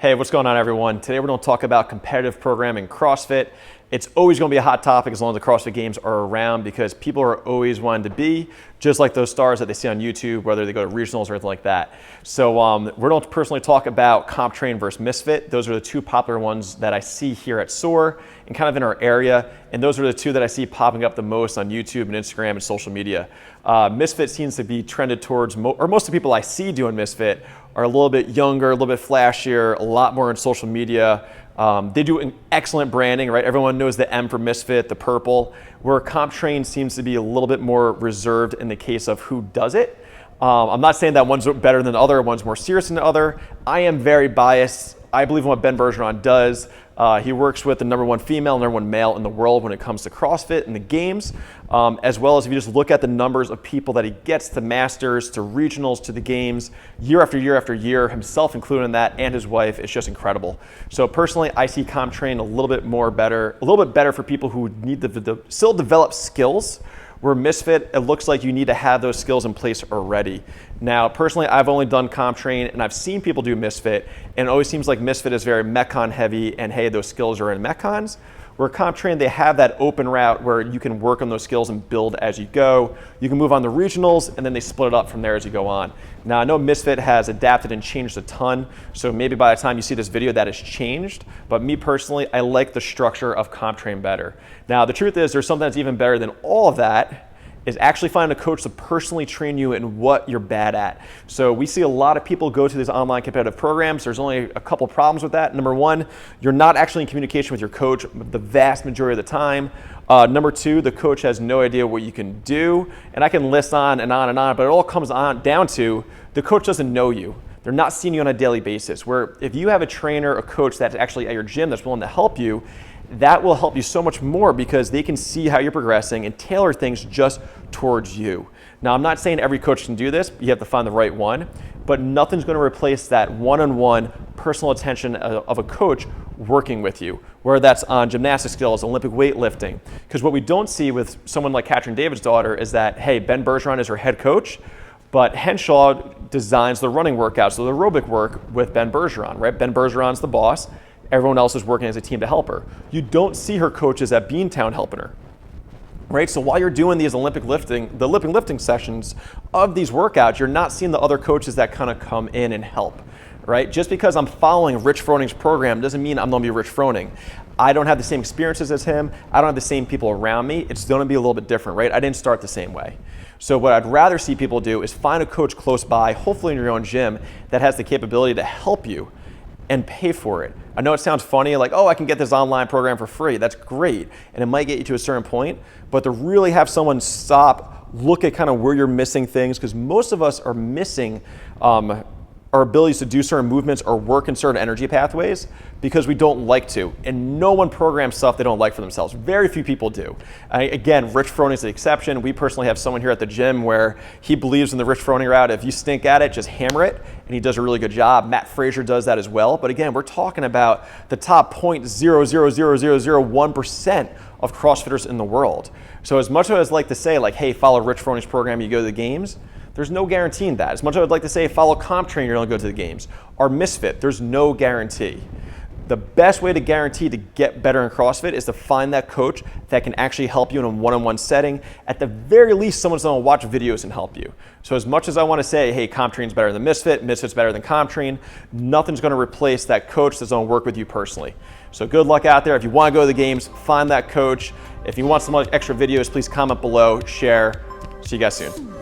Hey, what's going on, everyone? Today we're going to talk about competitive programming CrossFit. It's always going to be a hot topic as long as the CrossFit Games are around because people are always wanting to be just like those stars that they see on YouTube, whether they go to regionals or anything like that. So we're going to personally talk about CompTrain versus MisFit. Those are the two popular ones that I see here at SOAR and kind of in our area. And those are the two that I see popping up the most on YouTube and Instagram and social media. MisFit seems to be trended towards, most of the people I see doing MisFit are a little bit younger, a little bit flashier, a lot more in social media. They do an excellent branding, right? Everyone knows the M for MisFit, the purple, where CompTrain seems to be a little bit more reserved in the case of who does it. I'm not saying that one's better than the other, one's more serious than the other. I am very biased. I believe in what Ben Bergeron does. He works with the #1 female and #1 male in the world when it comes to CrossFit and the games, as well as if you just look at the numbers of people that he gets to masters, to regionals, to the games, year after year after year, himself included in that, and his wife. It's just incredible. So personally, I see CompTrain a little bit better for people who need to still develop skills. Where MisFit, it looks like you need to have those skills in place already. Now, personally, I've only done CompTrain and I've seen people do MisFit, and it always seems like MisFit is very Metcon heavy and hey, those skills are in Metcons. Where CompTrain, they have that open route where you can work on those skills and build as you go. You can move on to regionals and then they split it up from there as you go on. Now, I know MisFit has adapted and changed a ton, so maybe by the time you see this video that has changed, but me personally, I like the structure of CompTrain better. Now, the truth is there's something that's even better than all of that, is actually finding a coach to personally train you in what you're bad at. So we see a lot of people go to these online competitive programs. There's only a couple problems with that. #1, you're not actually in communication with your coach the vast majority of the time. #2, the coach has no idea what you can do. And I can list on and on and on, but it all comes down to the coach doesn't know you. They're not seeing you on a daily basis. Where if you have a trainer, a coach that's actually at your gym that's willing to help you, that will help you so much more because they can see how you're progressing and tailor things just towards you. Now, I'm not saying every coach can do this. You have to find the right one, but nothing's going to replace that one-on-one personal attention of a coach working with you, whether that's on gymnastic skills, Olympic weightlifting. Because what we don't see with someone like Catherine David's daughter is that, hey, Ben Bergeron is her head coach, but Henshaw designs the running workouts, so the aerobic work with Ben Bergeron, right? Ben Bergeron's the boss. Everyone else is working as a team to help her. You don't see her coaches at Beantown helping her, right? So while you're doing these Olympic lifting sessions of these workouts, you're not seeing the other coaches that kind of come in and help, right? Just because I'm following Rich Froning's program doesn't mean I'm going to be Rich Froning. I don't have the same experiences as him. I don't have the same people around me. It's going to be a little bit different, right? I didn't start the same way. So what I'd rather see people do is find a coach close by, hopefully in your own gym, that has the capability to help you and pay for it. I know it sounds funny, like, oh, I can get this online program for free. That's great, and it might get you to a certain point, but to really have someone stop, look at kind of where you're missing things, because most of us are missing our abilities to do certain movements or work in certain energy pathways because we don't like to. And no one programs stuff they don't like for themselves. Very few people do. Again, Rich Froning is the exception. We personally have someone here at the gym where he believes in the Rich Froning route. If you stink at it, just hammer it. And he does a really good job. Matt Frazier does that as well. But again, we're talking about the top 0.00001% of CrossFitters in the world. So as much as I'd like to say, like, hey, follow Rich Froning's program, you go to the games, there's no guarantee in that. As much as I would like to say, follow CompTrain, you're going to go to the games. Or MisFit, there's no guarantee. The best way to guarantee to get better in CrossFit is to find that coach that can actually help you in a one-on-one setting. At the very least, someone's going to watch videos and help you. So as much as I want to say, hey, CompTrain's better than MisFit, MisFit's better than CompTrain, nothing's going to replace that coach that's going to work with you personally. So good luck out there. If you want to go to the games, find that coach. If you want some extra videos, please comment below, share. See you guys soon.